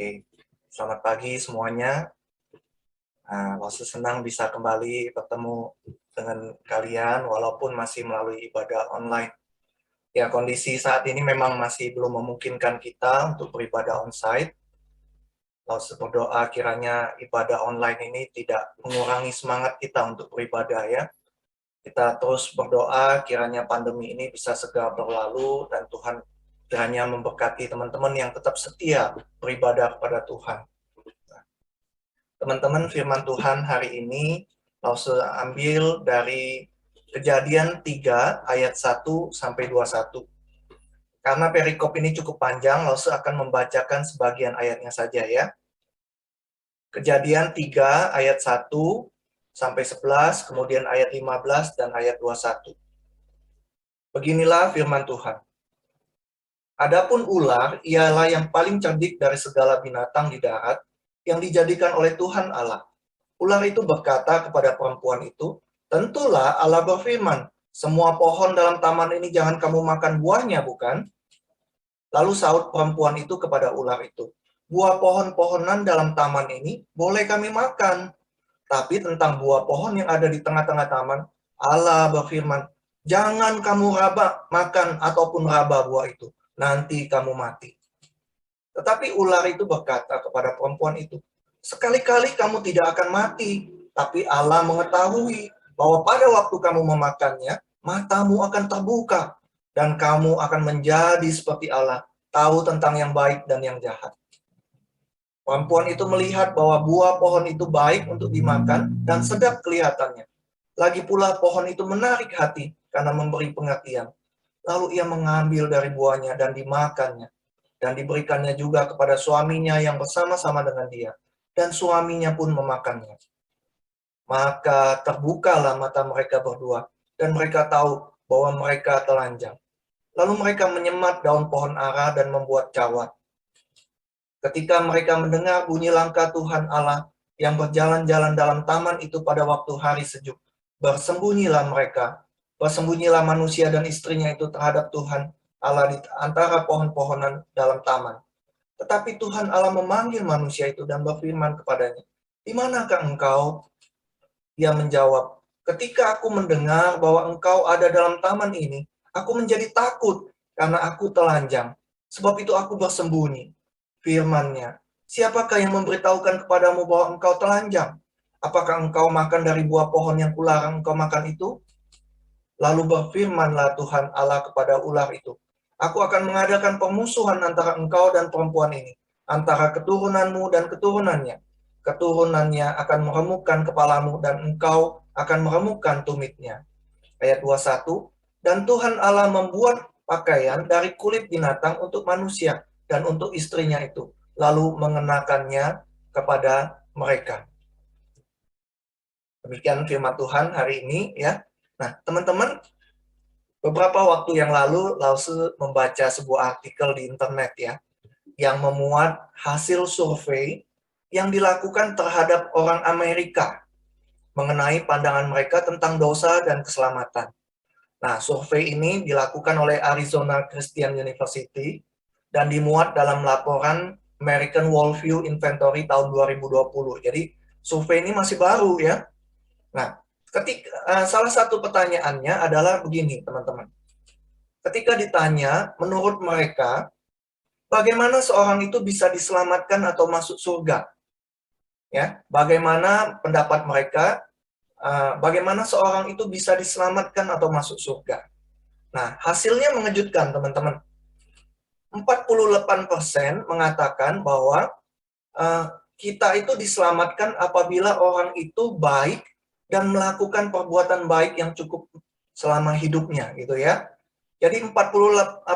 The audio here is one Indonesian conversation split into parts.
Oke, selamat pagi semuanya. Lalu senang bisa kembali bertemu dengan kalian walaupun masih melalui ibadah online. Ya, kondisi saat ini memang masih belum memungkinkan kita untuk beribadah onsite. Lalu berdoa kiranya ibadah online ini tidak mengurangi semangat kita untuk beribadah ya. Kita terus berdoa kiranya pandemi ini bisa segera berlalu dan Tuhan kiranya memberkati teman-teman yang tetap setia beribadah kepada Tuhan. Teman-teman, firman Tuhan hari ini langsung ambil dari Kejadian 3 ayat 1 sampai 21. Karena perikop ini cukup panjang, langsung akan membacakan sebagian ayatnya saja ya. Kejadian 3 ayat 1 sampai 11, kemudian ayat 15 dan ayat 21. Beginilah firman Tuhan. Adapun ular ialah yang paling cerdik dari segala binatang di darat yang dijadikan oleh Tuhan Allah. Ular itu berkata kepada perempuan itu, tentulah Allah berfirman, semua pohon dalam taman ini jangan kamu makan buahnya, bukan? Lalu sahut perempuan itu kepada ular itu, buah pohon-pohonan dalam taman ini boleh kami makan. Tapi tentang buah pohon yang ada di tengah-tengah taman, Allah berfirman, jangan kamu makan ataupun raba buah itu, nanti kamu mati. Tetapi ular itu berkata kepada perempuan itu, sekali-kali kamu tidak akan mati, tapi Allah mengetahui bahwa pada waktu kamu memakannya, matamu akan terbuka, dan kamu akan menjadi seperti Allah, tahu tentang yang baik dan yang jahat. Perempuan itu melihat bahwa buah pohon itu baik untuk dimakan dan sedap kelihatannya. Lagi pula pohon itu menarik hati karena memberi pengertian. Lalu ia mengambil dari buahnya dan dimakannya. Dan diberikannya juga kepada suaminya yang bersama-sama dengan dia. Dan suaminya pun memakannya. Maka terbukalah mata mereka berdua. Dan mereka tahu bahwa mereka telanjang. Lalu mereka menyemat daun pohon ara dan membuat cawat. Ketika mereka mendengar bunyi langkah Tuhan Allah yang berjalan-jalan dalam taman itu pada waktu hari sejuk, bersembunyilah mereka. Bersembunyilah manusia dan istrinya itu terhadap Tuhan Allah di antara pohon-pohonan dalam taman. Tetapi Tuhan Allah memanggil manusia itu dan berfirman kepadanya, di manakah engkau? Dia menjawab, ketika aku mendengar bahwa engkau ada dalam taman ini, aku menjadi takut karena aku telanjang. Sebab itu aku bersembunyi. Firman-Nya, siapakah yang memberitahukan kepadamu bahwa engkau telanjang? Apakah engkau makan dari buah pohon yang kularang engkau makan itu? Lalu berfirmanlah Tuhan Allah kepada ular itu, aku akan mengadakan permusuhan antara engkau dan perempuan ini, antara keturunanmu dan keturunannya. Keturunannya akan meremukkan kepalamu dan engkau akan meremukkan tumitnya. Ayat 21, dan Tuhan Allah membuat pakaian dari kulit binatang untuk manusia dan untuk istrinya itu, lalu mengenakannya kepada mereka. Demikian firman Tuhan hari ini ya. Nah, teman-teman, beberapa waktu yang lalu Lause membaca sebuah artikel di internet ya, yang memuat hasil survei yang dilakukan terhadap orang Amerika mengenai pandangan mereka tentang dosa dan keselamatan. Nah, survei ini dilakukan oleh Arizona Christian University dan dimuat dalam laporan American Worldview Inventory tahun 2020. Jadi, survei ini masih baru ya. Nah, salah satu pertanyaannya adalah begini, teman-teman. Ketika ditanya, menurut mereka, bagaimana seorang itu bisa diselamatkan atau masuk surga? Ya, bagaimana pendapat mereka? Bagaimana seorang itu bisa diselamatkan atau masuk surga? Nah, hasilnya mengejutkan, teman-teman. 48% mengatakan bahwa kita itu diselamatkan apabila orang itu baik dan melakukan perbuatan baik yang cukup selama hidupnya, gitu ya. Jadi 48%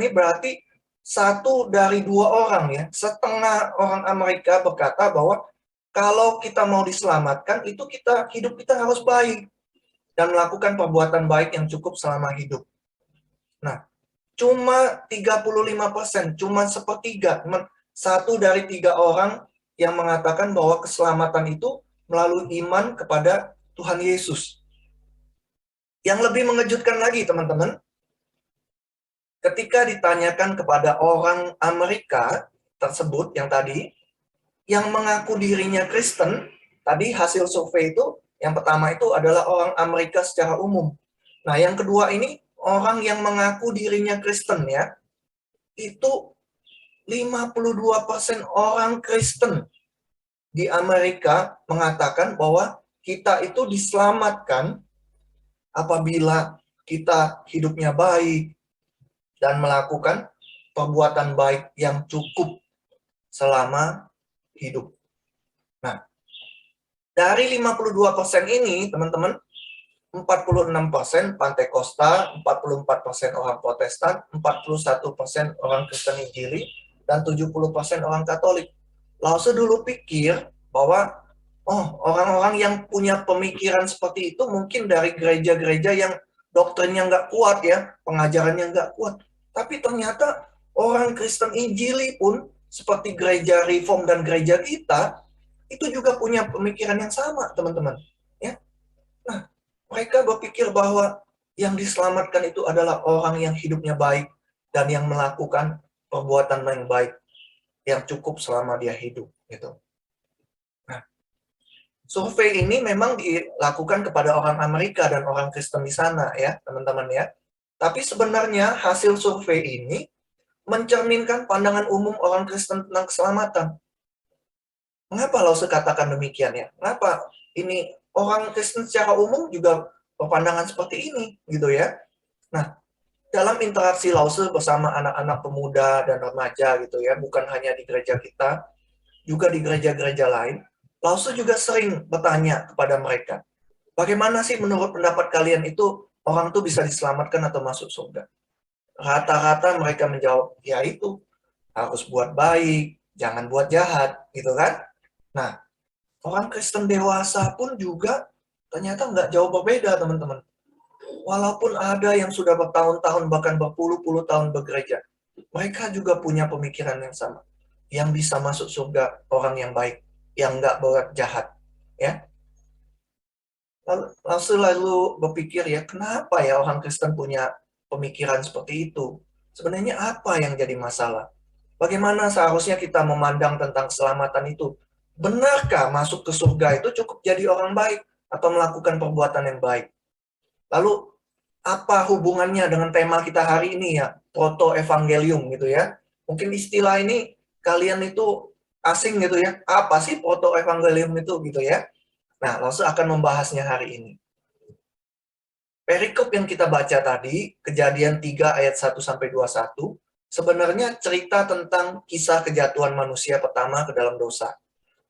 ini berarti 1 dari 2 orang ya, setengah orang Amerika berkata bahwa kalau kita mau diselamatkan, itu hidup kita harus baik dan melakukan perbuatan baik yang cukup selama hidup. Nah, cuma 35%, cuma sepertiga, 1 dari 3 orang yang mengatakan bahwa keselamatan itu melalui iman kepada Tuhan Yesus. Yang lebih mengejutkan lagi, teman-teman, ketika ditanyakan kepada orang Amerika tersebut yang tadi, yang mengaku dirinya Kristen, tadi hasil survei itu, yang pertama itu adalah orang Amerika secara umum. Nah, yang kedua ini, orang yang mengaku dirinya Kristen ya, itu 52% orang Kristen di Amerika mengatakan bahwa kita itu diselamatkan apabila kita hidupnya baik dan melakukan perbuatan baik yang cukup selama hidup. Nah, dari 52% ini, teman-teman, 46% Pantai Costa, 44% orang Protestan, 41% orang Kristen Injili, dan 70% orang Katolik. Lause dulu pikir bahwa orang-orang yang punya pemikiran seperti itu mungkin dari gereja-gereja yang doktrinnya nggak kuat ya, pengajarannya nggak kuat. Tapi ternyata orang Kristen Injili pun seperti gereja Reform dan gereja kita itu juga punya pemikiran yang sama, teman-teman. Ya, nah, mereka berpikir bahwa yang diselamatkan itu adalah orang yang hidupnya baik dan yang melakukan perbuatan yang baik yang cukup selama dia hidup, gitu. Nah, survei ini memang dilakukan kepada orang Amerika dan orang Kristen di sana, ya, teman-teman ya. Tapi sebenarnya hasil survei ini mencerminkan pandangan umum orang Kristen tentang keselamatan. Mengapa Lause katakan demikian ya? Kenapa ini orang Kristen secara umum juga berpandangan seperti ini, gitu ya? Nah, dalam interaksi Lause bersama anak-anak pemuda dan remaja, gitu ya, bukan hanya di gereja kita, juga di gereja-gereja lain, Lause juga sering bertanya kepada mereka, bagaimana sih menurut pendapat kalian itu orang tuh bisa diselamatkan atau masuk surga? Rata-rata mereka menjawab, ya itu harus buat baik, jangan buat jahat, gitu kan? Nah, orang Kristen dewasa pun juga ternyata nggak jauh berbeda, teman-teman. Walaupun ada yang sudah bertahun-tahun, bahkan berpuluh-puluh tahun begereja, mereka juga punya pemikiran yang sama. Yang bisa masuk surga orang yang baik, yang nggak buat jahat. Ya. Lalu berpikir ya, kenapa ya orang Kristen punya pemikiran seperti itu? Sebenarnya apa yang jadi masalah? Bagaimana seharusnya kita memandang tentang keselamatan itu? Benarkah masuk ke surga itu cukup jadi orang baik atau melakukan perbuatan yang baik? Lalu apa hubungannya dengan tema kita hari ini ya, proto-evangelium gitu ya? Mungkin istilah ini kalian itu asing gitu ya. Apa sih proto-evangelium itu gitu ya? Nah, langsung akan membahasnya hari ini. Perikop yang kita baca tadi, Kejadian 3 ayat 1-21, sebenarnya cerita tentang kisah kejatuhan manusia pertama ke dalam dosa.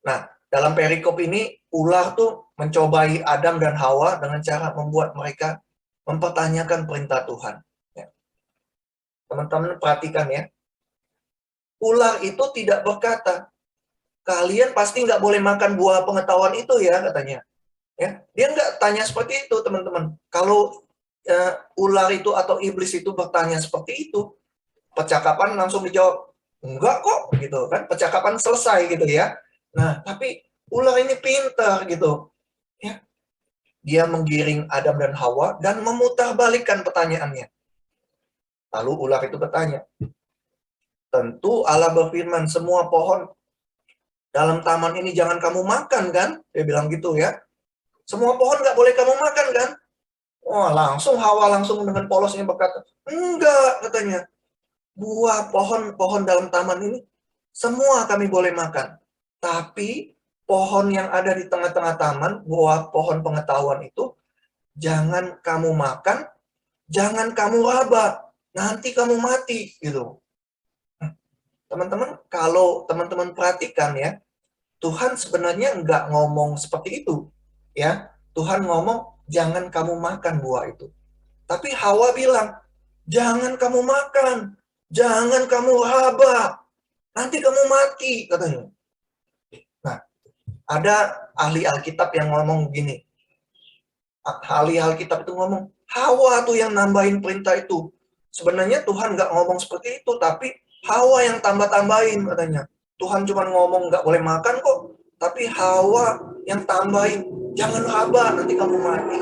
Nah, dalam perikop ini, ular tuh mencobai Adam dan Hawa dengan cara membuat mereka mempertanyakan perintah Tuhan. Ya. Teman-teman perhatikan ya, ular itu tidak berkata, kalian pasti nggak boleh makan buah pengetahuan itu ya, katanya. Ya, dia nggak tanya seperti itu, teman-teman. Kalau ular itu atau iblis itu bertanya seperti itu, percakapan langsung dijawab, enggak kok, gitu kan. Percakapan selesai gitu ya. Nah, tapi ular ini pintar gitu. Ya, dia menggiring Adam dan Hawa dan memutarbalikkan pertanyaannya. Lalu ular itu bertanya, tentu Allah berfirman, semua pohon dalam taman ini jangan kamu makan kan? Dia bilang gitu ya. Semua pohon nggak boleh kamu makan kan? Wah, langsung Hawa langsung dengan polosnya berkata, enggak, katanya. Buah pohon dalam taman ini semua kami boleh makan. Tapi pohon yang ada di tengah-tengah taman, buah pohon pengetahuan itu, jangan kamu makan, jangan kamu raba, nanti kamu mati, gitu. Teman-teman, kalau teman-teman perhatikan ya, Tuhan sebenarnya nggak ngomong seperti itu. Ya, Tuhan ngomong, jangan kamu makan buah itu. Tapi Hawa bilang, jangan kamu makan, jangan kamu raba, nanti kamu mati, katanya. Nah, ada ahli Alkitab yang ngomong gini. Ahli Alkitab itu ngomong, Hawa tuh yang nambahin perintah itu. Sebenarnya Tuhan nggak ngomong seperti itu, tapi Hawa yang tambah-tambahin, katanya. Tuhan cuma ngomong nggak boleh makan kok, tapi Hawa yang tambahin, jangan raba, nanti kamu mati.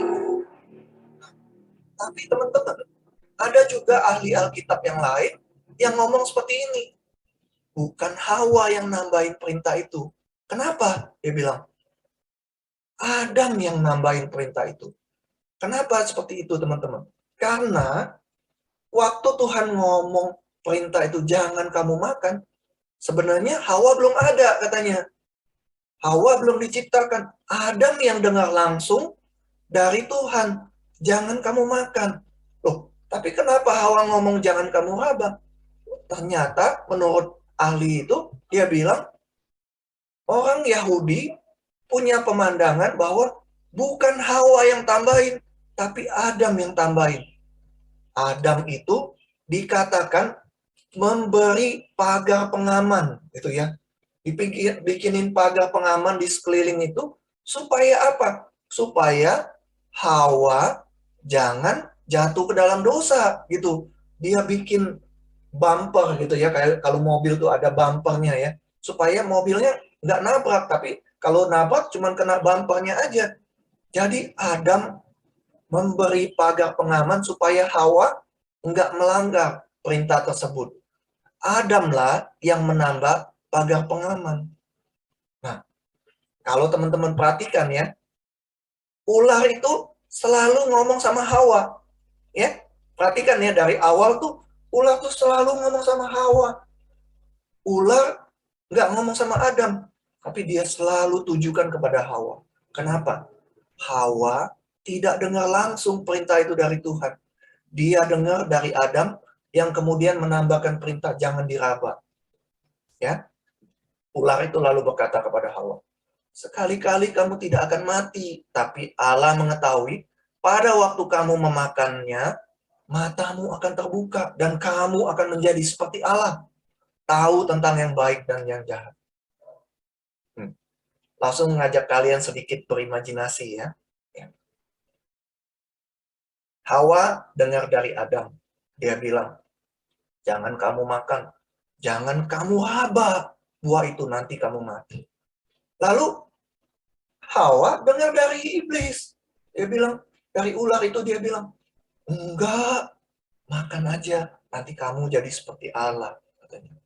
Tapi teman-teman, ada juga ahli Alkitab yang lain yang ngomong seperti ini. bukan Hawa yang nambahin perintah itu. Kenapa? Dia bilang, Adam yang nambahin perintah itu. Kenapa seperti itu, teman-teman? Karena waktu Tuhan ngomong perintah itu jangan kamu makan, sebenarnya Hawa belum ada katanya. Hawa belum diciptakan. Adam yang dengar langsung dari Tuhan, jangan kamu makan. Loh, tapi kenapa Hawa ngomong jangan kamu raba? Ternyata menurut ahli itu, dia bilang orang Yahudi punya pemandangan bahwa bukan Hawa yang tambahin, tapi Adam yang tambahin. Adam itu dikatakan memberi pagar pengaman, gitu ya. Bikinin pagar pengaman di sekeliling itu supaya apa? Supaya Hawa jangan jatuh ke dalam dosa, gitu. Dia bikin bumper gitu ya, kayak kalau mobil tuh ada bumpernya ya, supaya mobilnya nggak nabrak, tapi kalau nabrak cuman kena bumpernya aja. Jadi Adam memberi pagar pengaman supaya Hawa nggak melanggar perintah tersebut. Adamlah yang menambah pagar pengaman. Nah, kalau teman-teman perhatikan ya, ular itu selalu ngomong sama Hawa. Ya, perhatikan ya, dari awal tuh ular tuh selalu ngomong sama Hawa. Ular nggak ngomong sama Adam, tapi dia selalu tujukan kepada Hawa. Kenapa? Hawa tidak dengar langsung perintah itu dari Tuhan. Dia dengar dari Adam yang kemudian menambahkan perintah jangan diraba. Ya, ular itu lalu berkata kepada Hawa, sekali-kali kamu tidak akan mati, tapi Allah mengetahui pada waktu kamu memakannya, matamu akan terbuka dan kamu akan menjadi seperti Allah, tahu tentang yang baik dan yang jahat. Langsung mengajak kalian sedikit berimajinasi ya. Hawa dengar dari Adam. Dia bilang, jangan kamu makan. Jangan kamu haba. Buah itu nanti kamu mati. Lalu Hawa dengar dari iblis. Dia bilang, dari ular itu dia bilang, enggak, makan aja. Nanti kamu jadi seperti Allah. Katanya.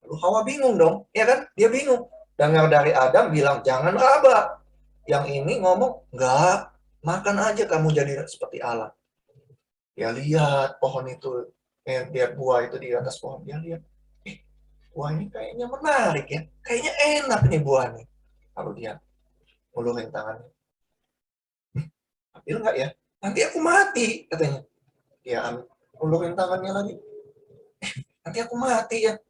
Lalu Hawa bingung dong. Ya kan? Dia bingung. Dengar dari Adam bilang, jangan haba. Yang ini ngomong, enggak, makan aja kamu jadi seperti Allah. Dia lihat pohon itu, lihat buah itu di atas pohon. Dia lihat, buah ini kayaknya menarik ya. Kayaknya enak nih buah nih. Lalu dia ngulurin tangannya. Ambil nggak ya? Nanti aku mati, katanya. Dia ngulurin tangannya lagi. Nanti aku mati ya.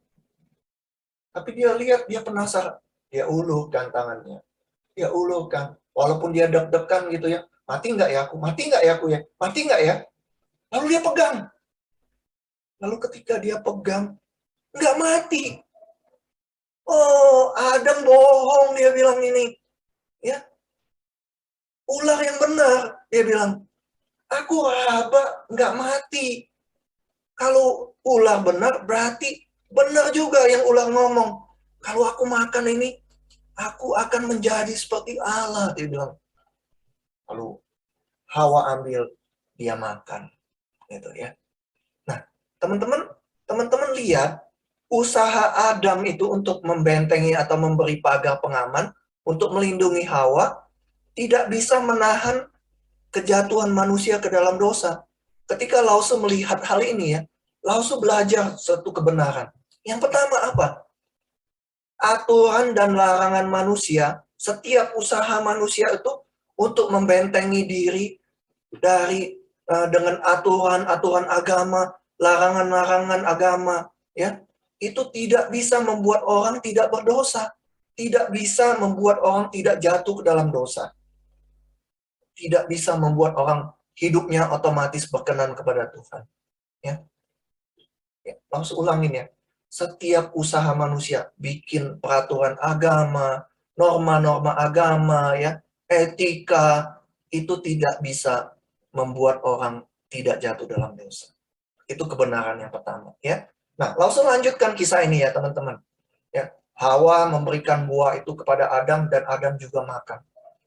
Tapi dia lihat, dia penasaran. Dia ulurkan tangannya. Dia ulurkan. Walaupun dia deg-degan gitu ya. Mati nggak ya aku? Mati nggak ya aku ya? Mati nggak ya? Lalu dia pegang. Lalu ketika dia pegang, nggak mati. Oh, Adam bohong, dia bilang ini. Ya, ular yang benar, dia bilang. Aku raba, nggak mati. Kalau ular benar, berarti benar juga yang ular ngomong. Kalau aku makan ini, aku akan menjadi seperti Allah, dia bilang. Lalu Hawa ambil, dia makan, gitu ya. Nah, teman-teman lihat usaha Adam itu untuk membentengi atau memberi pagar pengaman untuk melindungi Hawa tidak bisa menahan kejatuhan manusia ke dalam dosa. Ketika Lause melihat hal ini ya, Lause belajar satu kebenaran. Yang pertama apa? Aturan dan larangan manusia, setiap usaha manusia itu untuk membentengi diri dari dengan aturan-aturan agama, larangan-larangan agama, ya, itu tidak bisa membuat orang tidak berdosa, tidak bisa membuat orang tidak jatuh ke dalam dosa, tidak bisa membuat orang hidupnya otomatis berkenan kepada Tuhan. Ya, langsung ulangin ya. Setiap usaha manusia bikin peraturan agama, norma-norma agama, ya, etika, itu tidak bisa membuat orang tidak jatuh dalam dosa. Itu kebenaran yang pertama, ya. Nah, langsung lanjutkan kisah ini ya, teman-teman. Ya, Hawa memberikan buah itu kepada Adam dan Adam juga makan.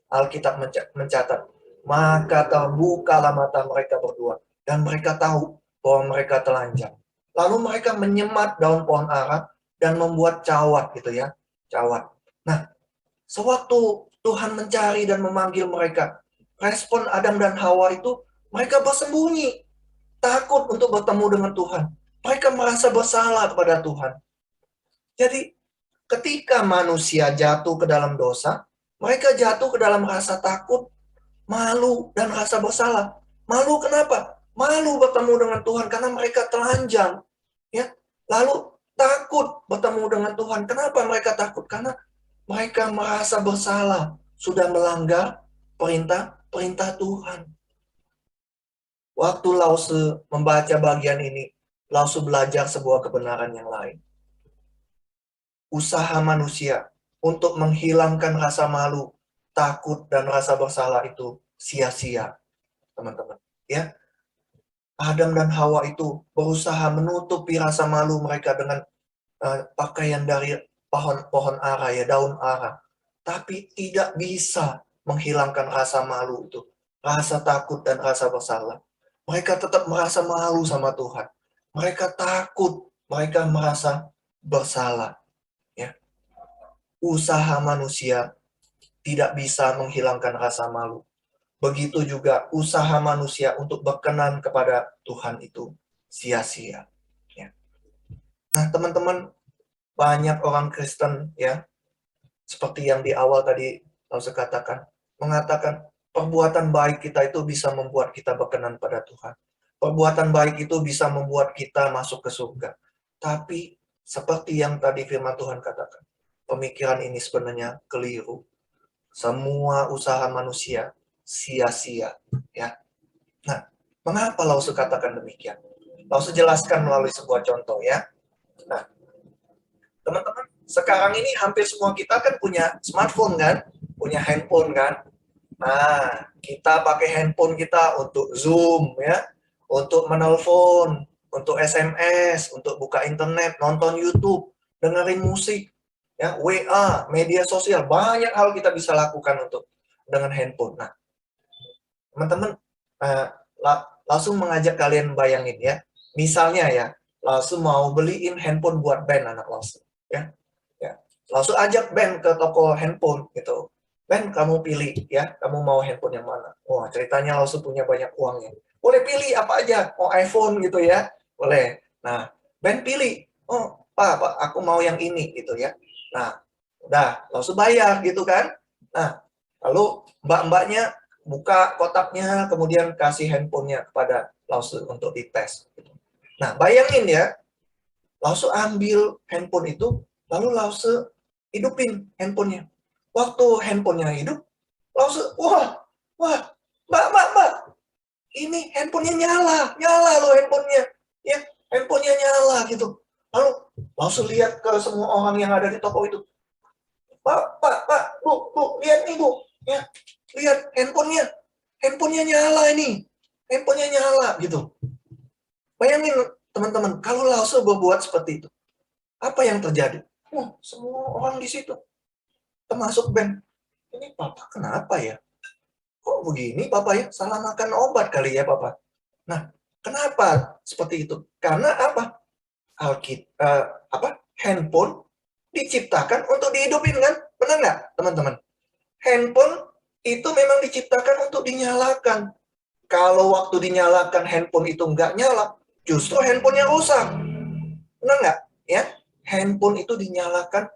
Alkitab mencatat, maka terbukalah mata mereka berdua dan mereka tahu bahwa mereka telanjang. Lalu mereka menyemat daun pohon ara dan membuat cawat gitu ya, cawat. Nah, sewaktu Tuhan mencari dan memanggil mereka, respon Adam dan Hawa itu mereka bersembunyi, takut untuk bertemu dengan Tuhan. Mereka merasa bersalah kepada Tuhan. Jadi, ketika manusia jatuh ke dalam dosa, mereka jatuh ke dalam rasa takut, malu, dan rasa bersalah. Malu kenapa? Malu bertemu dengan Tuhan karena mereka telanjang. Ya, lalu takut bertemu dengan Tuhan. Kenapa mereka takut? Karena mereka merasa bersalah, sudah melanggar perintah Tuhan. Waktu Lause membaca bagian ini, Lause belajar sebuah kebenaran yang lain. Usaha manusia untuk menghilangkan rasa malu, takut, dan rasa bersalah itu sia-sia, teman-teman. Ya, Adam dan Hawa itu berusaha menutupi rasa malu mereka dengan pakaian dari pohon ara, ya, daun ara. Tapi tidak bisa menghilangkan rasa malu itu, rasa takut dan rasa bersalah. Mereka tetap merasa malu sama Tuhan. Mereka takut, mereka merasa bersalah. Ya. Usaha manusia tidak bisa menghilangkan rasa malu. Begitu juga usaha manusia untuk berkenan kepada Tuhan itu sia-sia. Ya. Nah, teman-teman, banyak orang Kristen ya, seperti yang di awal tadi saya katakan, mengatakan perbuatan baik kita itu bisa membuat kita berkenan pada Tuhan. Perbuatan baik itu bisa membuat kita masuk ke surga. Tapi seperti yang tadi firman Tuhan katakan, pemikiran ini sebenarnya keliru. Semua usaha manusia sia-sia, ya. Nah, mengapa Lause katakan demikian? Lause jelaskan melalui sebuah contoh, ya. Nah, teman-teman, sekarang ini hampir semua kita kan punya smartphone kan, punya handphone kan. Nah, kita pakai handphone kita untuk Zoom ya, untuk menelpon, untuk SMS, untuk buka internet, nonton YouTube, dengerin musik, ya, WA, media sosial, banyak hal kita bisa lakukan untuk dengan handphone. Nah, teman-teman, langsung mengajak kalian bayangin ya, misalnya ya, langsung mau beliin handphone buat band anak langsung, ya, langsung ajak band ke toko handphone gitu. Ben, kamu pilih ya, kamu mau handphone yang mana? Wah, ceritanya langsung punya banyak uangnya. Boleh pilih apa aja, mau iPhone gitu ya, boleh. Nah, Ben pilih, oh Pak, aku mau yang ini gitu ya. Nah, udah, langsung bayar gitu kan. Nah, lalu mbak-mbaknya buka kotaknya, kemudian kasih handphonenya kepada langsung untuk dites. Nah, bayangin ya, langsung ambil handphone itu, lalu langsung hidupin handphonenya. Waktu handphonenya hidup, langsung, wah, mbak, ini handphonenya nyala loh handphonenya, ya, handphonenya nyala gitu. Lalu langsung lihat ke semua orang yang ada di toko itu, Pak, bu, lihat nih bu, ya, lihat handphonenya nyala ini, handphonenya nyala gitu. Bayangin teman-teman, kalau langsung berbuat seperti itu, apa yang terjadi? Semua orang di situ, termasuk Ben. Ini Papa kenapa ya? Kok begini Papa ya? Salah makan obat kali ya Papa. Nah, kenapa seperti itu? Karena apa? Handphone diciptakan untuk dihidupin kan? Benar nggak teman-teman? Handphone itu memang diciptakan untuk dinyalakan. Kalau waktu dinyalakan handphone itu nggak nyala, justru handphonenya rusak. Benar nggak? Ya, handphone itu dinyalakan,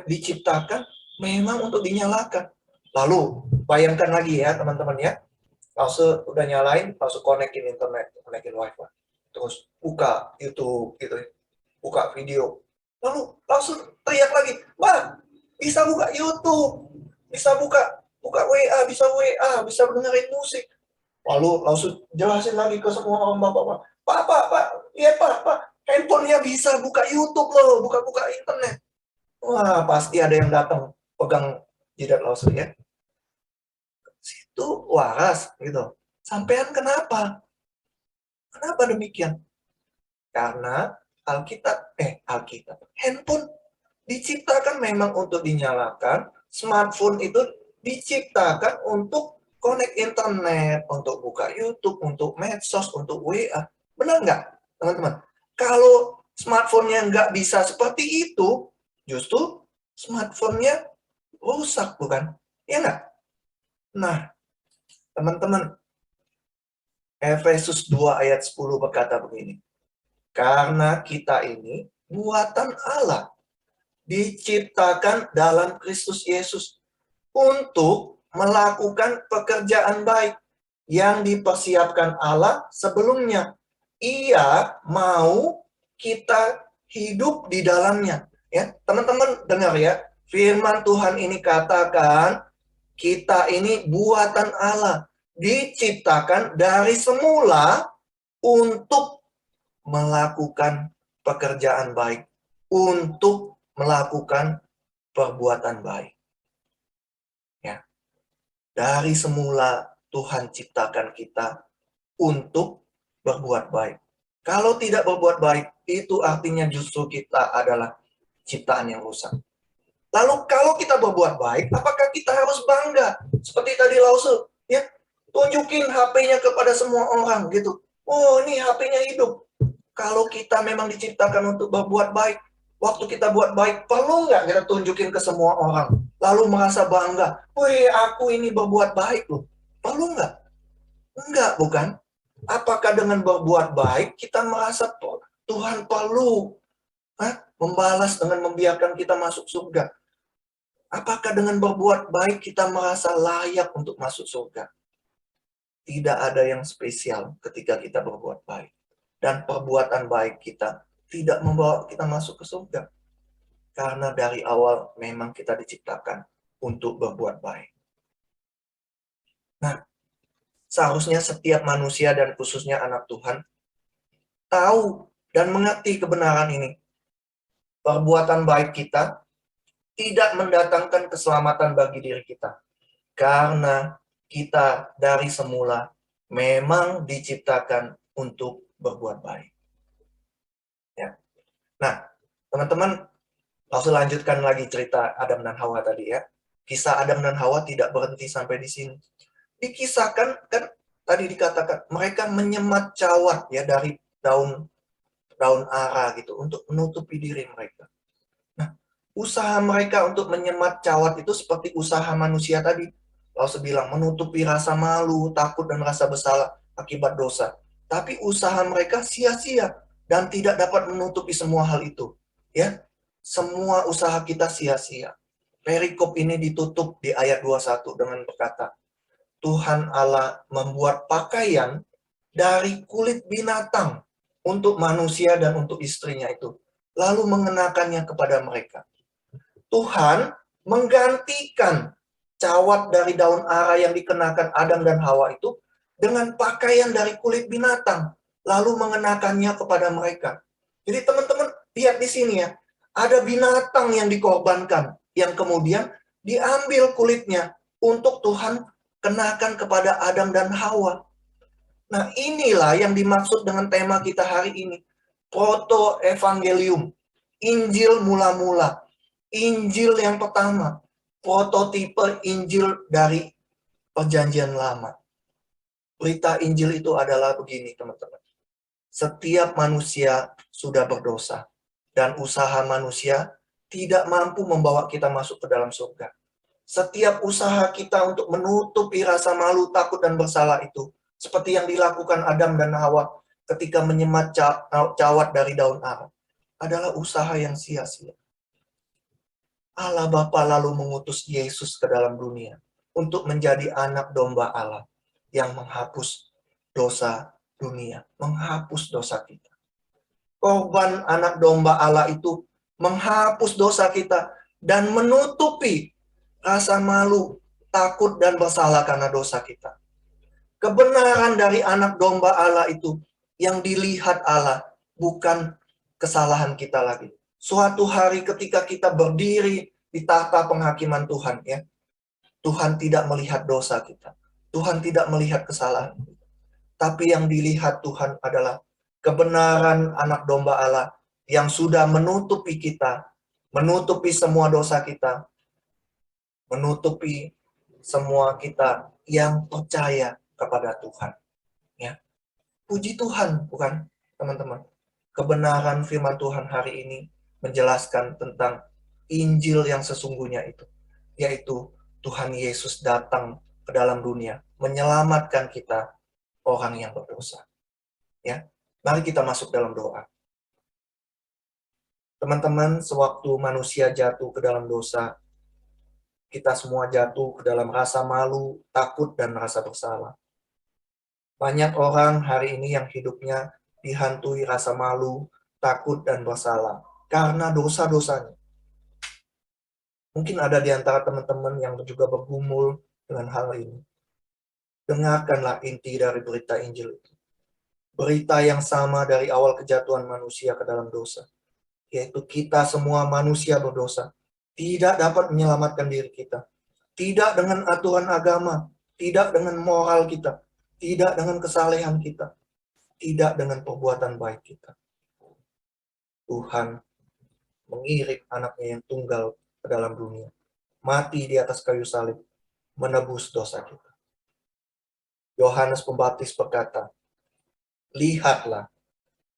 diciptakan memang untuk dinyalakan. Lalu bayangkan lagi ya teman-teman ya, langsung udah nyalain, langsung konekin internet, konekin wifi, terus buka YouTube gitu, buka video, lalu langsung teriak lagi, Wah, bisa buka YouTube, bisa buka WA, bisa dengerin musik. Lalu langsung jelasin lagi ke semua orang, bapak, Pak, iya Pak, handphonenya bisa buka YouTube loh, buka internet. Wah, pasti ada yang datang pegang jidat langsung ya. Situ waras gitu. Sampean kenapa? Kenapa demikian? Karena Alkitab, handphone diciptakan memang untuk dinyalakan, smartphone itu diciptakan untuk connect internet, untuk buka YouTube, untuk medsos, untuk WA. Benar nggak, teman-teman? Kalau smartphone-nya nggak bisa seperti itu, justru smartphone-nya rusak, bukan? Ya nggak? Nah, teman-teman, Efesus 2 ayat 10 berkata begini, karena kita ini buatan Allah, diciptakan dalam Kristus Yesus untuk melakukan pekerjaan baik yang dipersiapkan Allah sebelumnya. Ia mau kita hidup di dalamnya. Ya, teman-teman dengar ya, firman Tuhan ini katakan kita ini buatan Allah, diciptakan dari semula untuk melakukan pekerjaan baik, untuk melakukan perbuatan baik. Ya. Dari semula Tuhan ciptakan kita untuk berbuat baik. Kalau tidak berbuat baik, itu artinya justru kita adalah ciptaan yang rusak. Lalu kalau kita berbuat baik, apakah kita harus bangga? Seperti tadi Lause, ya, tunjukin HP-nya kepada semua orang gitu. Oh, ini HP-nya hidup. Kalau kita memang diciptakan untuk berbuat baik, waktu kita buat baik, perlu nggak kita tunjukin ke semua orang? Lalu merasa bangga, wih, aku ini berbuat baik loh. Perlu nggak? Enggak, bukan? Apakah dengan berbuat baik, kita merasa Tuhan perlu membalas dengan membiarkan kita masuk surga? Apakah dengan berbuat baik kita merasa layak untuk masuk surga? Tidak ada yang spesial ketika kita berbuat baik. Dan perbuatan baik kita tidak membawa kita masuk ke surga. Karena dari awal memang kita diciptakan untuk berbuat baik. Nah, seharusnya setiap manusia dan khususnya anak Tuhan tahu dan mengerti kebenaran ini. Perbuatan baik kita tidak mendatangkan keselamatan bagi diri kita. Karena kita dari semula memang diciptakan untuk berbuat baik. Ya. Nah, teman-teman, langsung lanjutkan lagi cerita Adam dan Hawa tadi ya. Kisah Adam dan Hawa tidak berhenti sampai di sini. Dikisahkan, kan tadi dikatakan, mereka menyemat cawat ya dari daun ara gitu untuk menutupi diri mereka. Nah, usaha mereka untuk menyemat cawat itu seperti usaha manusia tadi. Lalu bilang menutupi rasa malu, takut dan rasa bersalah akibat dosa. Tapi usaha mereka sia-sia dan tidak dapat menutupi semua hal itu. Ya, semua usaha kita sia-sia. Perikop ini ditutup di ayat 21 dengan berkata, Tuhan Allah membuat pakaian dari kulit binatang untuk manusia dan untuk istrinya itu, lalu mengenakannya kepada mereka. Tuhan menggantikan cawat dari daun ara yang dikenakan Adam dan Hawa itu dengan pakaian dari kulit binatang, lalu mengenakannya kepada mereka. Jadi teman-teman lihat di sini ya, ada binatang yang dikorbankan, yang kemudian diambil kulitnya untuk Tuhan kenakan kepada Adam dan Hawa. Nah, inilah yang dimaksud dengan tema kita hari ini. Proto-evangelium. Injil mula-mula. Injil yang pertama. Prototipe Injil dari Perjanjian Lama. Berita Injil itu adalah begini, teman-teman. Setiap manusia sudah berdosa. Dan usaha manusia tidak mampu membawa kita masuk ke dalam surga. Setiap usaha kita untuk menutupi rasa malu, takut, dan bersalah itu, seperti yang dilakukan Adam dan Hawa ketika menyemat cawat dari daun ara, adalah usaha yang sia-sia. Allah Bapa lalu mengutus Yesus ke dalam dunia untuk menjadi anak domba Allah yang menghapus dosa dunia, menghapus dosa kita. Korban anak domba Allah itu menghapus dosa kita dan menutupi rasa malu, takut, dan bersalah karena dosa kita. Kebenaran dari anak domba Allah itu yang dilihat Allah, bukan kesalahan kita lagi. Suatu hari ketika kita berdiri di tahta penghakiman Tuhan, ya, Tuhan tidak melihat dosa kita. Tuhan tidak melihat kesalahan kita. Tapi yang dilihat Tuhan adalah kebenaran anak domba Allah yang sudah menutupi kita, menutupi semua dosa kita, menutupi semua kita yang percaya kepada Tuhan. Ya, puji Tuhan, bukan teman-teman? kebenaran firman Tuhan hari ini menjelaskan tentang Injil yang sesungguhnya itu, yaitu Tuhan Yesus datang ke dalam dunia, menyelamatkan kita, orang yang berdosa. Ya, mari kita masuk dalam doa. Teman-teman, sewaktu manusia jatuh ke dalam dosa, kita semua jatuh ke dalam rasa malu, takut, dan rasa bersalah. Banyak orang hari ini yang hidupnya dihantui rasa malu, takut, dan bersalah karena dosa-dosanya. Mungkin ada di antara teman-teman yang juga bergumul dengan hal ini. Dengarkanlah inti dari berita Injil itu. Berita yang sama dari awal kejatuhan manusia ke dalam dosa, yaitu kita semua manusia berdosa, tidak dapat menyelamatkan diri kita. Tidak dengan aturan agama, tidak dengan moral kita, tidak dengan kesalehan kita, tidak dengan perbuatan baik kita. Tuhan mengirim anaknya yang tunggal ke dalam dunia, mati di atas kayu salib, menebus dosa kita. Yohanes Pembaptis berkata, "Lihatlah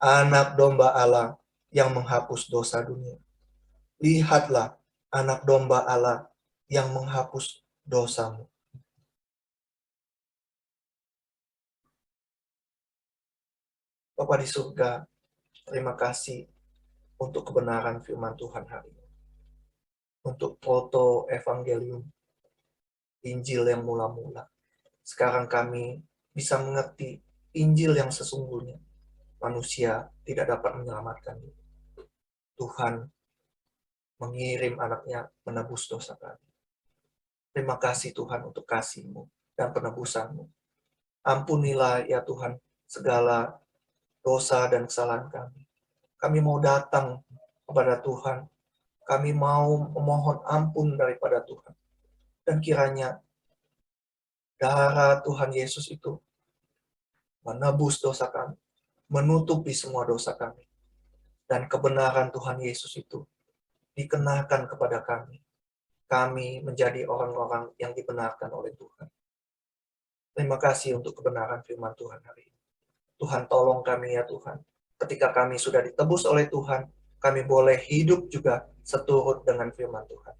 anak domba Allah yang menghapus dosa dunia. Lihatlah anak domba Allah yang menghapus dosamu." Bapa di surga, terima kasih untuk kebenaran firman Tuhan hari ini. Untuk proto evangelium, Injil yang mula-mula. Sekarang kami bisa mengerti Injil yang sesungguhnya. Manusia tidak dapat menyelamatkan diri. Tuhan mengirim anaknya menebus dosa kami. Terima kasih Tuhan untuk kasih-Mu dan penebusan-Mu. Ampunilah ya Tuhan segala dosa dan kesalahan kami. Kami mau datang kepada Tuhan. Kami mau memohon ampun daripada Tuhan. Dan kiranya darah Tuhan Yesus itu menebus dosa kami, menutupi semua dosa kami. Dan kebenaran Tuhan Yesus itu dikenakan kepada kami. Kami menjadi orang-orang yang dibenarkan oleh Tuhan. Terima kasih untuk kebenaran firman Tuhan hari ini. Tuhan tolong kami ya Tuhan. Ketika kami sudah ditebus oleh Tuhan, kami boleh hidup juga seturut dengan firman Tuhan.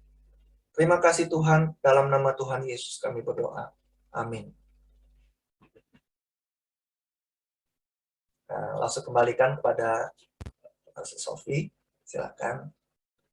Terima kasih Tuhan, dalam nama Tuhan Yesus kami berdoa. Amin. Langsung kembalikan kepada Pastor Sophie, silakan.